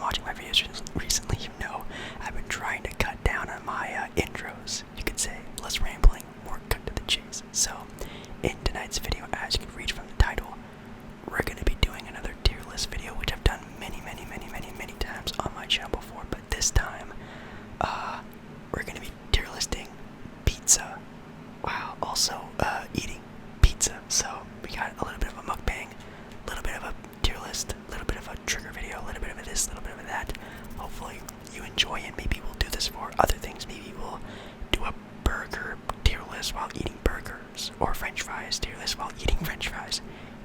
watching my videos recently, you know I've been trying to cut down on my intros. You could say less rambling, more cut to the chase. So, in tonight's video, as you can read from the title, we're going to be doing another tier list video, which I've done many times on my channel before, but this time, we're going to be tier listing pizza, while also eating pizza. So, we got a little bit of a mukbang, a little bit of a tier list, a little bit of a trigger video, a little bit of this, a little bit of that. Hopefully, you enjoy it. Maybe we'll do this for other things. Maybe we'll do a burger tier list while eating burgers, or french fries tier list while eating french fries.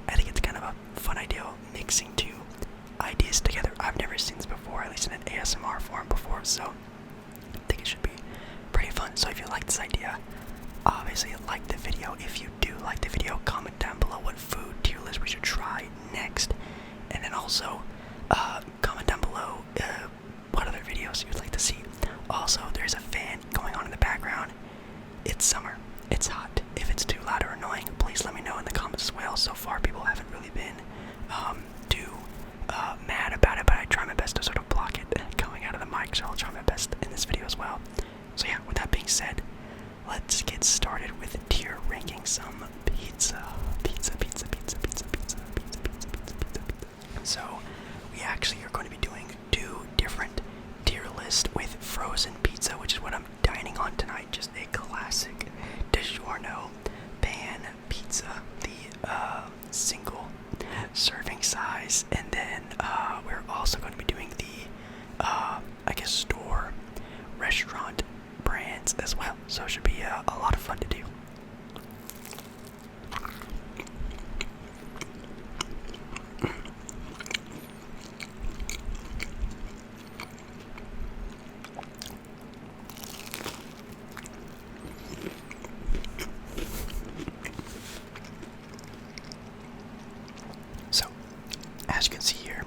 I think it's kind of a fun idea, mixing two ideas together. I've never seen this before, at least in an ASMR form before, so I think it should be pretty fun. So if you like this idea, obviously like the video. If you do like the video, comment down below what food tier list we should try next, and then also comment down below what other videos you'd like to see. Also, there's a fan going on in the background. It's summer, it's hot. If it's too loud or annoying, please let me know in the comments as well. So far, people haven't really been too mad about it, but I try my best to sort of block it coming out of the mic, so I'll try my best in this video as well. So yeah, with that being said, let's get started with tier ranking some pizza. So we actually are going to be doing two different tier lists with frozen pizza, which is what I'm dining on tonight. Just a classic Digiorno pan pizza, the single serving size, and then we're also going to be doing the I guess store restaurant brands as well. So it should be a lot of fun to do. So, as you can see here,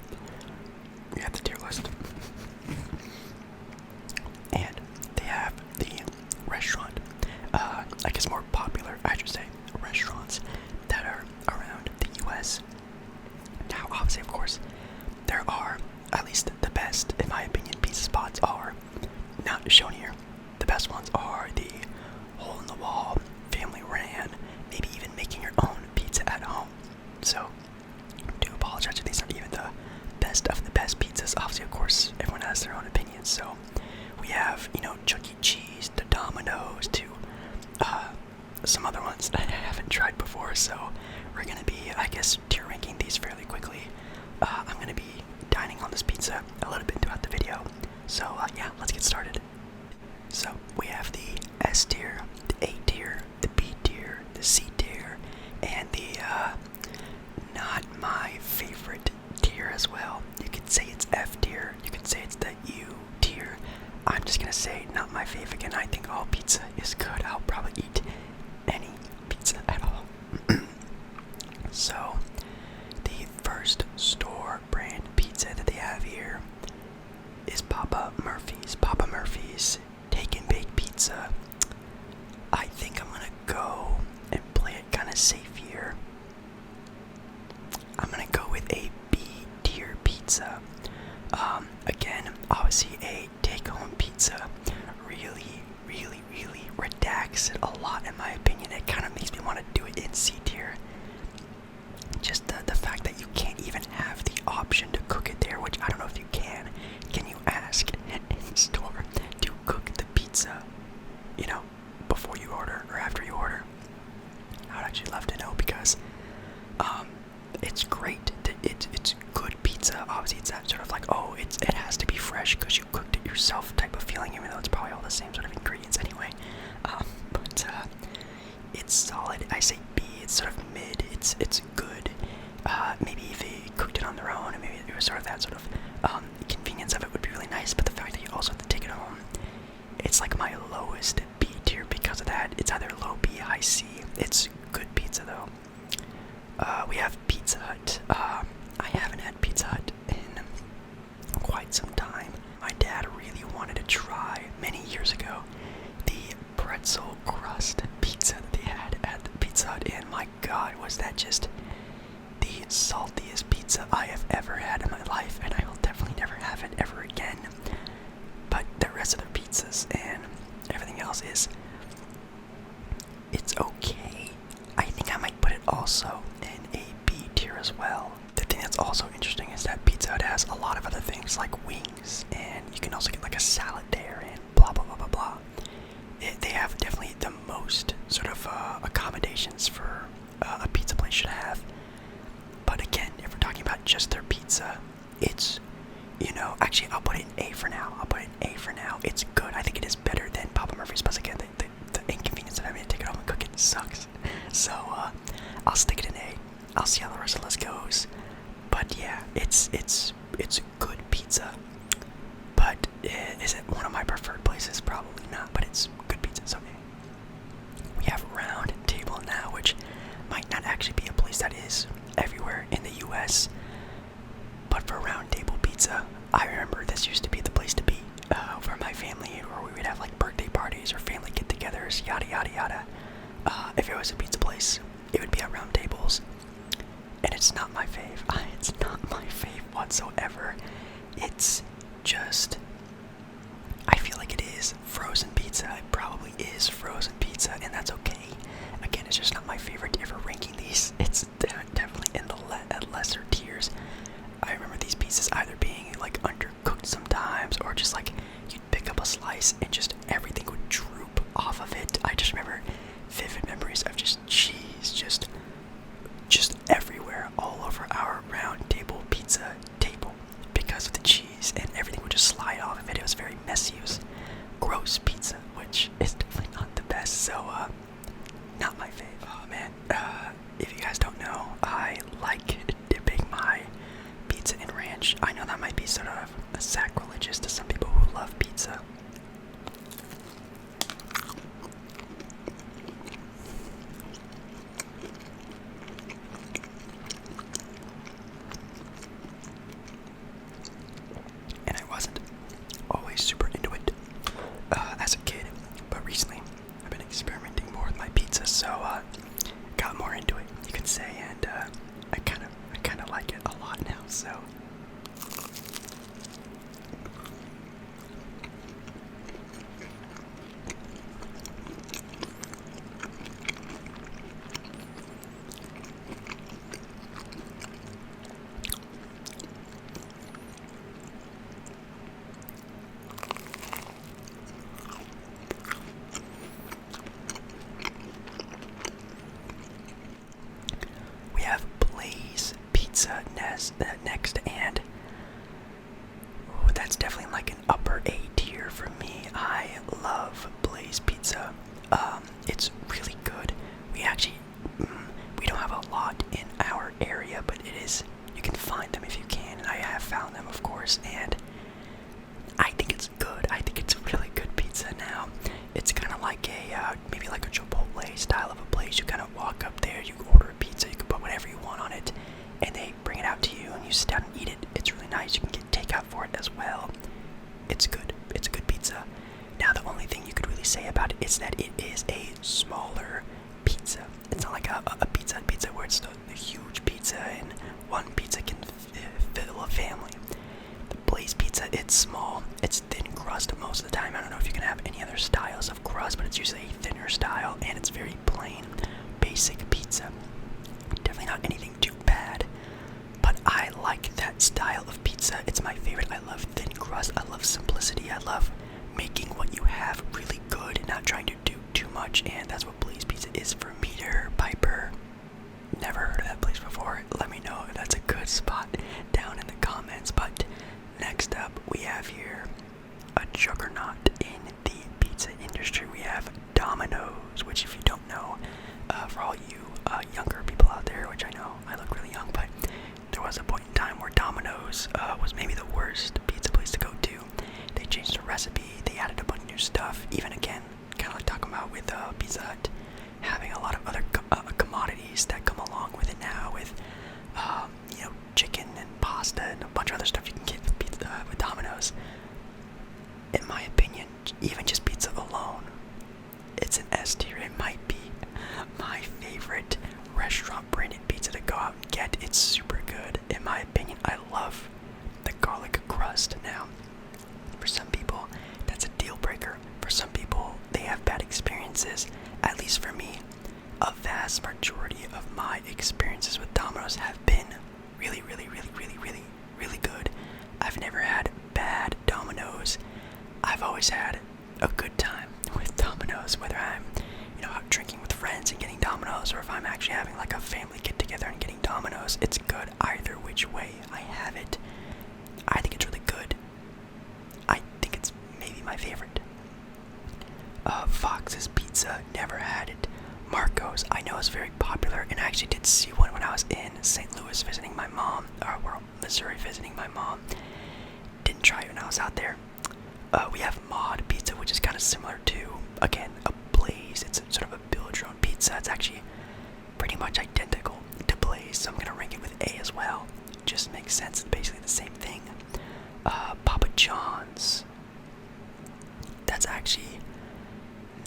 we have the tier list, and they have the restaurant, I guess more popular, I should say, restaurants that are around the US. Now, obviously, of course, there are, at least the best, in my opinion, pizza spots are not shown here. The best ones are the hole-in-the-wall, family ran, maybe even making your own pizza at home. So, I do apologize if these aren't even the best of the best pizzas. Obviously, of course, everyone has their own opinions. So, we have, Chuck E. Cheese, to Domino's, to some other ones that I haven't tried before. So, we're going to be, I guess, tier ranking these fairly quickly. I'm going to be dining on this pizza a little bit throughout the video. So, yeah, let's get started. So, we have the S tier, the A tier, the B tier, the C tier, and the not my favorite tier as well. You could say it's F tier, you could say it's the U tier. I'm just gonna say not my favorite. Again, I think all pizza is good. I'll probably eat any pizza at all. So, the first store brand pizza that they have here is Papa Murphy's. Papa Murphy's Take and Bake Pizza. I think I'm gonna go and play it kind of safe here. I'm gonna go with a B tier pizza. Again, obviously a take-home pizza really redacts it a lot, in my opinion. It kind of makes me want to do it in C tier. Just the fact that you can't even have the option to cook it there, which I don't know if you can. Can you ask in store to cook the pizza, before you order or after you order? I would actually love to know, because it's great. It's good pizza. Obviously, it's that sort of like, it has to be fresh because you cooked it yourself type of feeling, even though it's probably all the same sort of ingredients anyway. But it's solid. I say B. It's sort of mid. It's good. Maybe if they cooked it on their own, and maybe it was sort of that sort of convenience of it would be really nice. But the fact that you also have to take it home, it's like my lowest B tier because of that. It's either low B, high C. It's good pizza though. We have Pizza Hut. I haven't had Pizza Hut in quite some time. My dad really wanted to try many years ago the pretzel crust pizza that they had at the Pizza Hut, and my God, was that just the saltiest pizza I have ever had in my life, and I will definitely never have it ever have other things like wings, and you can also get like a salad there, and blah blah blah blah blah. They have definitely the most sort of accommodations for a pizza place should have. But again, if we're talking about just their pizza, it's, actually I'll put it in A for now. It's good. I think it is better than Papa Murphy's, but again, the inconvenience of having to take it home and cook it sucks. So I'll stick it in A. I'll see how the rest of this goes. But yeah, it's good pizza. But is it one of my preferred places? Probably not, but it's good pizza, so we have Round Table now, which might not actually be a place that is everywhere in the US, but for Round Table Pizza, I remember this used to be the place to be for my family, or we would have like birthday parties or family get-togethers, yada yada yada. If it was a pizza place, it would be at Round Tables, and it's not my fave. It's not my fave whatsoever. It's just, I feel like it is frozen pizza. It probably is frozen pizza, and that's okay. Again, it's just not my favorite. If we're ranking these, it's definitely in the lesser tiers. I remember these pizzas either being like undercooked sometimes, or just like you'd pick up a slice and just everything would droop off of it. I just remember vivid memories of just cheese just everywhere, all over our Round Table Pizza table, because of the cheese, and everything would just slide off of it. It was very messy. It was gross pizza, which is definitely not the best. So not my fave. Oh man, if you guys don't know, I like dipping my pizza in ranch. I know that might be sort of sacrilegious to some people who love pizza. And I wasn't always super into it as a kid, but recently I've been experimenting more with my pizza, so got more into it, you could say, and I kind of like it a lot now. So we have Blaze Pizza next, and that's definitely like an upper A tier for me. I love Blaze Pizza. It's really good. We don't have a lot in our area, but you can find them if you can, and I have found them, of course, and I think it's good. I think it's really good pizza now. It's kind of like maybe like a Chipotle style of a place. You kind of walk up there, you order a pizza, you can put whatever you want on it, and they bring it out to you, and you sit down and eat it. It's really nice. You can get takeout for it as well. It's good. It's a good pizza. Now, the only thing you could really say about it is that it is a smaller pizza. It's not like a pizza where it's the huge pizza, and one pizza can fill a family. The Blaze Pizza, it's small. It's thin crust most of the time. I don't know if you can have any other styles of crust, but it's usually a thinner style, and it's very plain, basic pizza. Definitely not anything too bad, but I like that style of pizza. It's my favorite. I love thin crust. I love simplicity. I love making what you have really good and not trying to do too much, and that's what Blaze Pizza is for me. Piper, never heard of that place before. Let me know if that's a good spot down in the comments. But next up, we have here a juggernaut in the pizza industry. We have Domino's, which, if you don't know, for all you younger people out there, which I know I look really young, but there was a point in time where Domino's was maybe the worst pizza place to go to. They changed the recipe, they added a bunch of new stuff, even again, kind of like talking about with Pizza Hut, having a lot of other commodities that come along with it now, with chicken and pasta and a bunch of other stuff you can get with Domino's. In my opinion, even just pizza alone, it's an S tier. It might be my favorite restaurant branded pizza to go out and get. It's super good. In my opinion, I love the garlic crust. Now, for some people, that's a deal breaker. For some people, they have bad experiences. At least for me, a vast majority of my experiences with Domino's have been really, really, really, really, really, really good. I've always had a good time with Domino's, whether I'm, out drinking with friends and getting Domino's, or if I'm actually having like a family get together and getting Domino's. It's good either which way I have it. I think it's really good. I think it's maybe my favorite. Fox's Pizza, never had it. Marco's, I know is very popular, and I actually did see one when I was in St. Louis visiting my mom, or Missouri visiting my mom. Didn't try it when I was out there. We have Mod Pizza, which is kind of similar to, again, a Blaze. It's sort of a build-your-own pizza. It's actually pretty much identical to Blaze, so I'm going to rank it with A as well. Just makes sense. It's basically the same thing. Papa John's. That's actually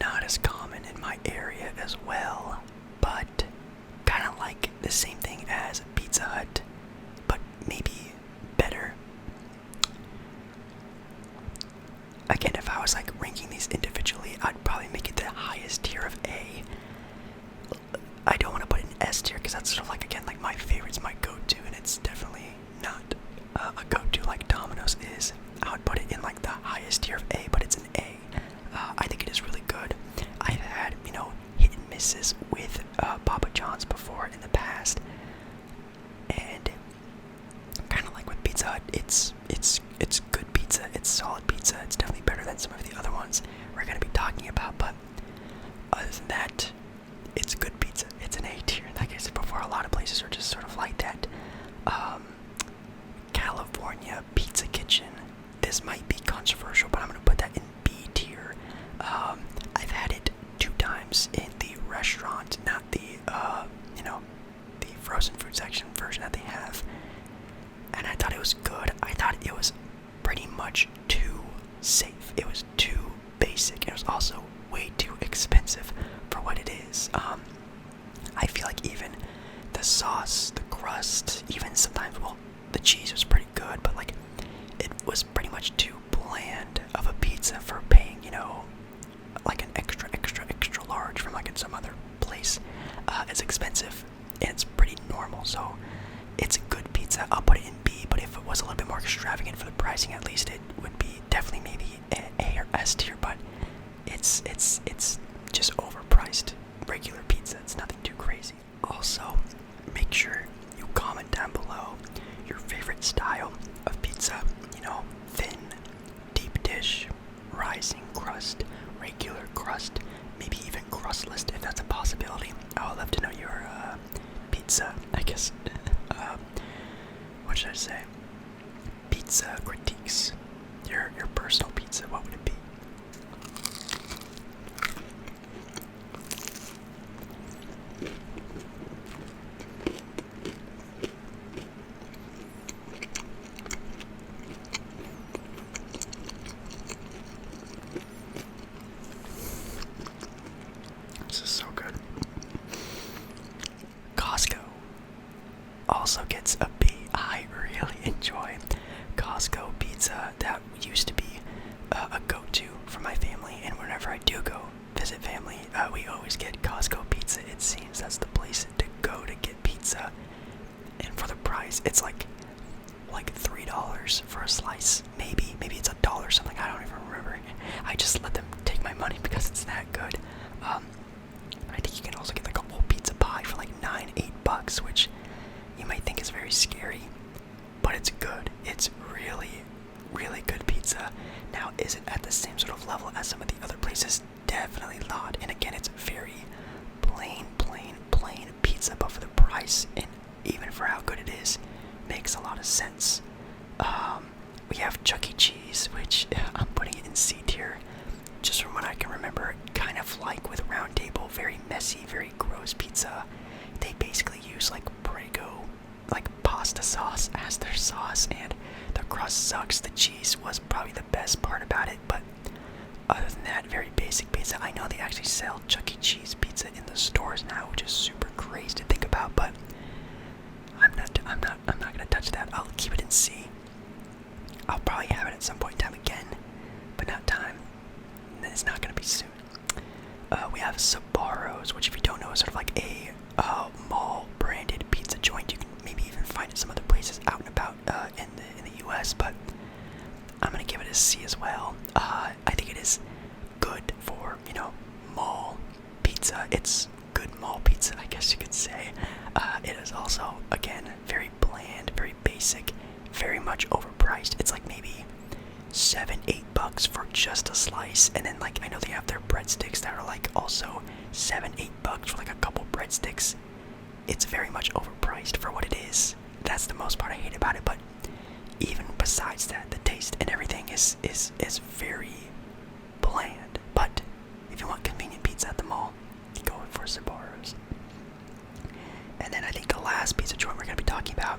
not as common in my area as well, but kind of like the same thing as Pizza Hut, but maybe better. Again, if I was like ranking these individually, I'd probably make it the highest tier of A. I don't want to put it in S tier because that's sort of like, again, like my favorites, my go-to, and it's definitely not a go-to like Domino's is. I would put it in like the highest tier of A, but it's an A. I think it is really good. I've had, hit and misses with Papa John's before in the past, and kind of like with Pizza Hut, it's good pizza. It's solid pizza. It's definitely better than some of the other ones we're gonna be talking about. But other than that, it's good pizza. It's an A tier. Like I said before, a lot of places are just sort of like that. California Pizza Kitchen. This might be controversial, but I'm gonna put that in B tier. I've had it 2 times in the restaurant, not the the frozen food section version that they have, and I thought it was good. I thought it was pretty much too safe. It was too basic. It was also way too expensive for what it is. I feel like even the sauce, the crust, even sometimes, the cheese was pretty good, but like it was pretty much too bland of a pizza for paying, like an extra large from like in some other place. It's expensive and it's pretty normal, so it's a good pizza. I'll put it in B, but if it was a little bit more extravagant for the pricing, at least it would be definitely maybe A or S tier, but it's just overpriced regular pizza. It's nothing too crazy. Also, make sure you comment down below your favorite style of pizza. Thin, deep dish, rising crust, regular crust, maybe even crustless if that's a possibility. I would love to know your pizza, I guess, what should I say? Pizza critiques. Your personal pizza, what would it be? This is so good. Costco also gets a B. I really enjoy Costco pizza. That used to be a go-to for my family, and whenever I do go visit family, we always get Costco pizza. It seems that's the place to go to get pizza, and for the price, it's like $3 for a slice. Maybe it's $1 something. I don't even remember. I just let them take my money because it's that good. I think you can also get like a whole pizza pie for like $8, which you might think is very scary, but it's good. It's really, really good pizza. Now, is it at the same sort of level as some of the other places? Definitely not. And again, it's very plain pizza, but for the price and even for how good it is, makes a lot of sense. We have Chuck E. Cheese, which I'm putting it in C tier, just from what I can remember. Kind of like with Round Table, very messy, very gross pizza. They basically use like Prego, like pasta sauce as their sauce, and the crust sucks. The cheese was probably the best part about it, but other than that, very basic pizza. I know they actually sell Chuck E. Cheese pizza in the stores now, which is super crazy to think about, but I'm not gonna touch that. I'll keep it in C. I'll probably have it at some point in time again, but not time. It's not gonna be soon. We have Sbarro's, which if you don't know is sort of like a mall branded pizza joint. You can maybe even find it some other places out and about in the US, but I'm gonna give it is C as well. I think it is good for, mall pizza. It's good mall pizza, I guess you could say. It is also, again, very bland, very basic, very much overpriced. It's like maybe $7-8 for just a slice, and then like I know they have their breadsticks that are like also $7-8 for like a couple breadsticks. It's very much overpriced for what it is. That's the most part I hate about it. But even besides that, the taste and everything is very bland. But if you want convenient pizza at the mall, you go for Sbarro's. And then I think the last pizza joint we're going to be talking about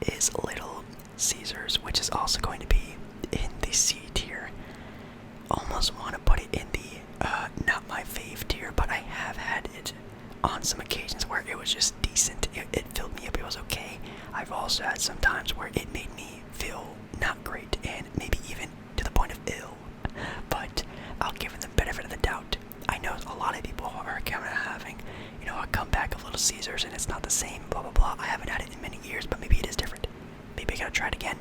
is Little Caesars, which is also going to be in the C tier. Almost want to put it in the not my fave tier, but I have had it on some occasions where it was just decent. It filled me up, it was okay. I've also had some times where it made me feel not great and maybe even to the point of ill. But I'll give it the benefit of the doubt. I know a lot of people are kind of having, a comeback of Little Caesars and it's not the same, blah blah blah. I haven't had it in many years, but maybe it is different. Maybe I gotta try it again.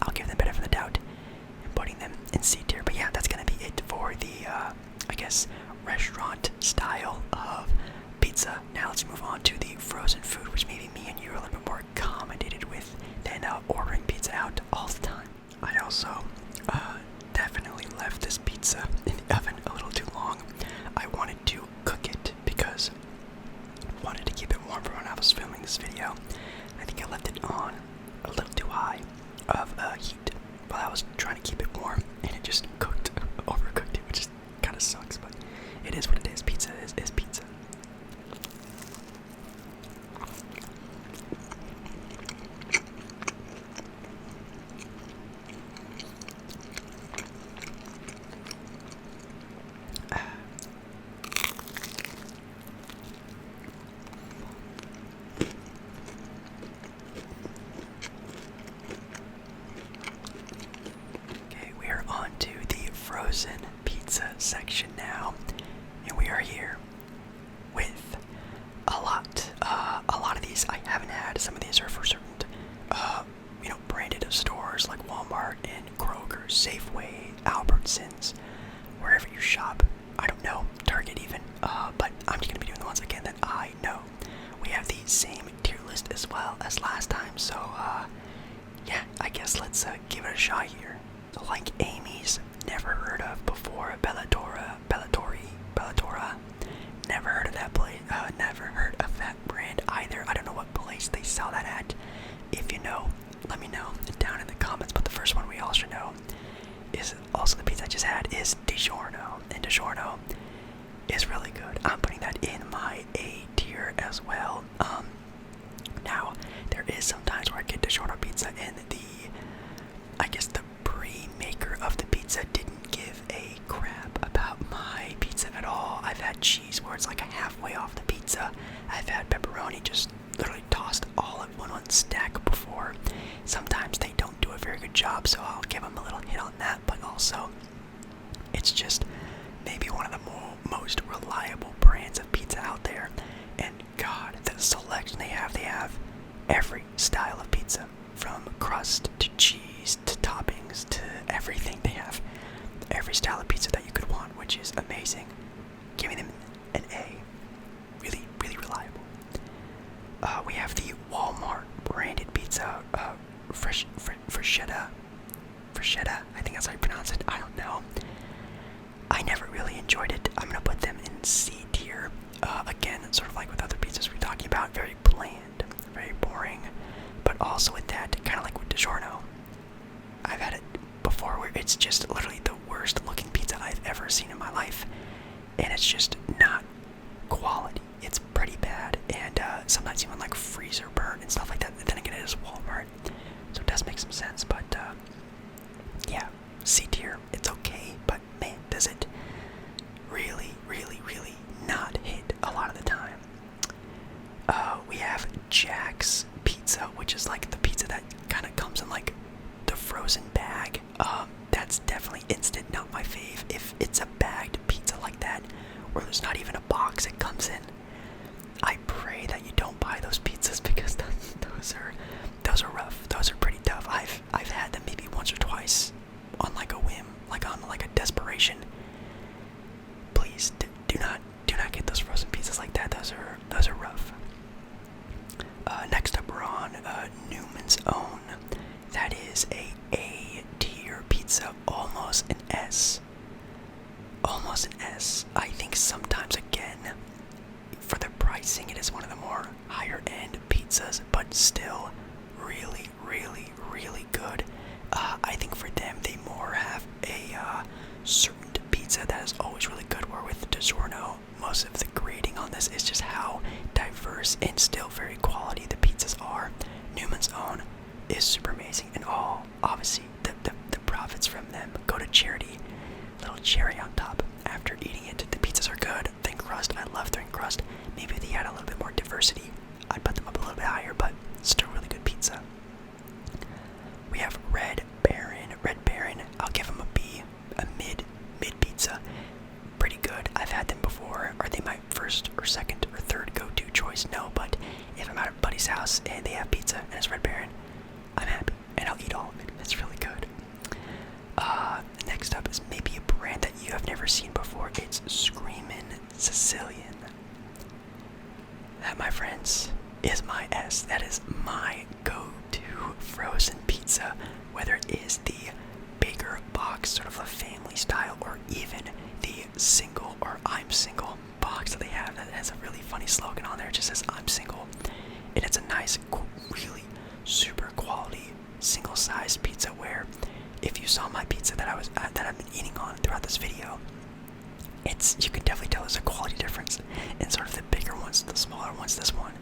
I'll give them the benefit of the doubt and putting them in C tier. But yeah, that's gonna be it for the, I guess, restaurant style of pizza. Now let's move on to the frozen food, which maybe me and you are a little bit more accommodated with than ordering pizza out all the time. I also definitely left this pizza in the oven a little too long. I wanted to cook it because I wanted to keep it warm for when I was filming this video. I think I left it on a little too high of heat while I was trying to keep it warm, and it just cooked, overcooked it, which kind of sucks, but it is what it is. Pizza is pizza. Frozen pizza section now, and we are here with a lot of these I haven't had. Some of these are for certain branded stores like Walmart and Kroger, Safeway, Albertsons, wherever you shop. I don't know, Target even, but I'm just gonna be doing the ones again that I know. We have the same tier list as well as last time, so yeah, I guess let's give it a shot here. Like Amy's, never heard of before. Bellatora, never heard of that place. Never heard of that brand either. I don't know what place they sell that at. If you know, let me know down in the comments. But the first one we all should know is also the pizza I just had is Digiorno, and Digiorno is really good. I'm putting that in my A tier as well. Now there is sometimes where I get Digiorno pizza and I guess the maker of the pizza didn't give a crap about my pizza at all. I've had cheese where it's like a halfway off the pizza. I've had pepperoni just literally tossed all in one stack before. Sometimes they don't do a very good job, so I'll give them a little hit on that, but also it's just maybe one of the most reliable brands of pizza out there. And God, the selection they have every style of pizza, from crust to cheese to toppings to everything. They have every style of pizza that you could want, which is amazing. Giving them an A. Really, really reliable. We have the Walmart branded pizza, Freschetta, I think that's how you pronounce it. I don't know. I never really enjoyed it. I'm gonna put them in C tier. Again, sort of like with other pizzas we're talking about, very bland, very boring. But also with that, kind of like with Digiorno, I've had it before where it's just literally the worst looking pizza I've ever seen in my life, and it's just not quality. It's pretty bad, and sometimes even like freezer burn and stuff like that. Then again, it is Walmart, so it does make some sense. But yeah, C tier, it's okay, but man, does it really, really, really not hit a lot of the time. We have Jack's pizza, which is like the pizza that kind of comes in like the frozen bag. That's definitely instant, not my fave. If it's a bagged pizza like that, where there's not even a box it comes in, I pray that you don't buy those pizzas, because those are rough. Those are pretty tough. I've had them maybe once or twice on like a generation. Please do not get those frozen pizzas like that. Those are rough. Next up we're on Newman's Own. That is a A-tier pizza, almost an S. Almost an S. I think sometimes, again, for the pricing, it is one of the more higher end pizzas, but still really, really, really good. I think for them, they more have a certain pizza that is always really good, where with Digiorno, most of the grading on this is just how diverse and still very quality the pizzas are. Newman's Own is super amazing, and obviously the profits from them go to charity. Little cherry on top after eating it. The pizzas are good. Thin crust, I love thin crust. Maybe if they had a little bit more diversity, I'd put them up a little bit higher, but still really good pizza. We have Red Baron. Red Baron, I'll give them a B, a mid pizza. Pretty good. I've had them before. Are they my first or second or third go-to choice? No, but if I'm at a buddy's house and they have pizza and it's Red Baron, I'm happy and I'll eat all of it. It's really good. Next up is maybe a brand that you have never seen before. It's Screamin Sicilian. That, my friends, is my S. That is my go-to frozen pizza, whether it is the bigger box, sort of a family style, or even the single or I'm single box that they have that has a really funny slogan on there. It just says I'm single, and it's a nice, really super quality single-sized pizza. Where if you saw my pizza that I've been eating on throughout this video, you can definitely tell there's a quality difference in sort of the bigger ones, the smaller ones. This one,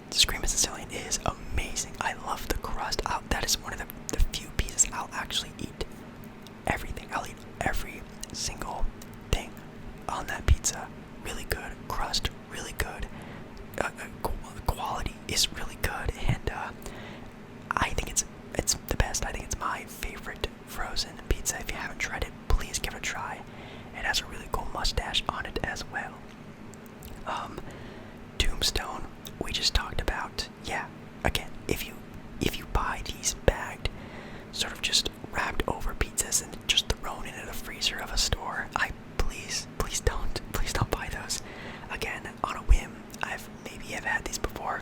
Screamin Sicilian, is amazing. I love the crust. That is one of the few pizzas I'll actually eat everything. I'll eat every single thing on that pizza. Really good crust, really good. Quality is really good, and I think it's the best. I think it's my favorite frozen pizza. If you haven't tried it, please give it a try. It has a really cool mustache on it as well. Tombstone, we just talked about. Yeah, again, if you buy these bagged, sort of just wrapped over pizzas and just thrown into the freezer of a store, please don't buy those. Again, on a whim, I've had these before,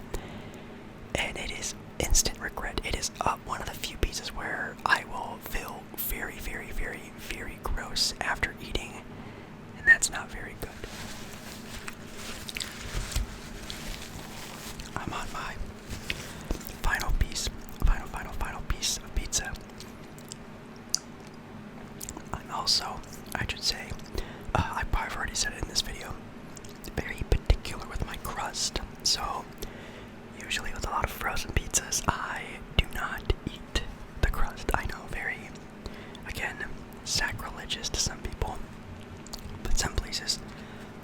and it is instant regret. It is one of the few pizzas where I will feel very, very, very, very gross after eating, and that's not very good. I'm on my final piece of pizza. I'm also, I should say, I've already said it in this video, very particular with my crust. So usually with a lot of frozen pizzas, I do not eat the crust. I know, very, again, sacrilegious to some people, but some places,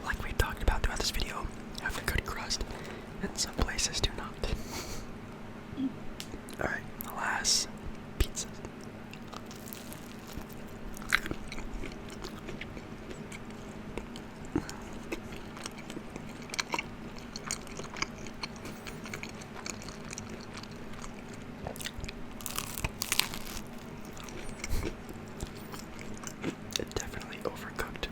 like we've talked about throughout this video, have a good crust, and some places do not. Alright, alas, pizza. It definitely overcooked.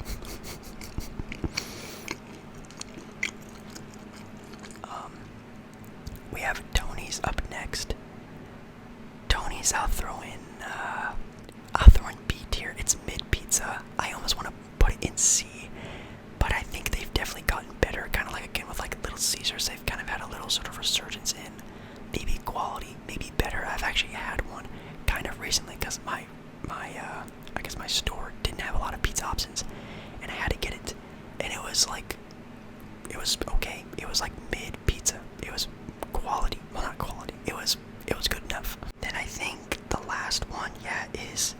We have Tony's up next. Tony's, I'll throw in B tier. It's mid pizza. I almost want to put it in C, but I think they've definitely gotten better. Kind of like, again, with like Little Caesars, they've kind of had a little sort of resurgence in maybe quality, maybe better. I've actually had one kind of recently because my store didn't have a lot of pizza options, and I had to get it, and it was okay. It was like mid pizza. It was quality. Well, not quality. It was good enough. Then I think the last one, is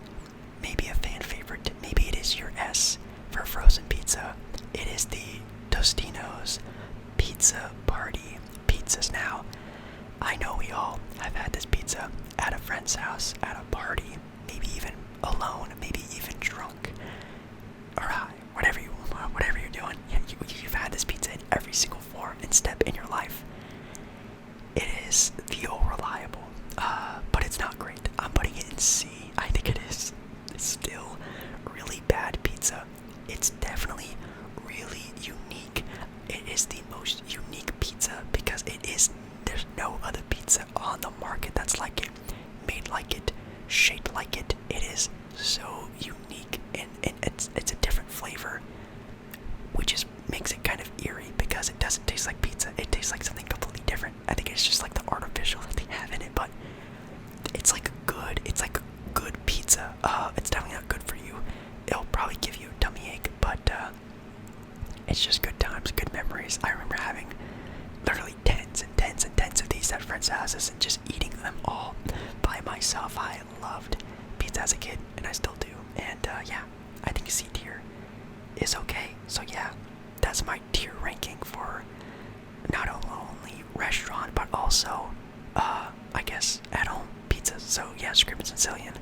maybe a fan favorite. Maybe it is your S for frozen pizza. It is the Tostino's Pizza Party pizzas. Now, I know we all have had this pizza at a friend's house, at a party, maybe even alone, maybe even drunk, or high, whatever you're doing. You've had this pizza in every single form and step in your life. It is the old reliable, but it's not great. I'm putting it in C. I think it is still really bad pizza. probably give you a tummy ache, but it's just good times, good memories. I remember having literally tens and tens and tens of these at friends' houses and just eating them all by myself. I loved pizza as a kid, and I still do. And yeah, I think C tier is okay. So yeah, that's my tier ranking for not only restaurant but also I guess at home pizzas. So yeah, Screamin Sicilian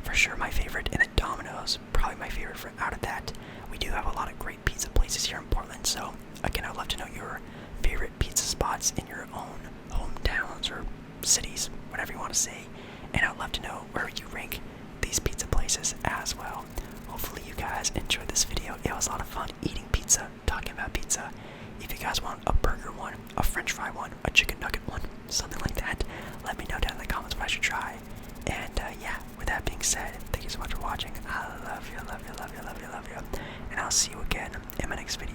for sure my favorite, and then Domino's probably my favorite out of that. We do have a lot of great pizza places here in Portland, so again, I'd love to know your favorite pizza spots in your own hometowns or cities, whatever you want to say, and I'd love to know where you rank these pizza places as well. Hopefully you guys enjoyed this video. It was a lot of fun eating pizza, talking about pizza. If you guys want a burger one, a french fry one, a chicken nugget one, something like that, let me know down in the comments what I should try. And yeah, with that being said, thank you so much for watching. I love you, love you, love you, love you, love you. And I'll see you again in my next video.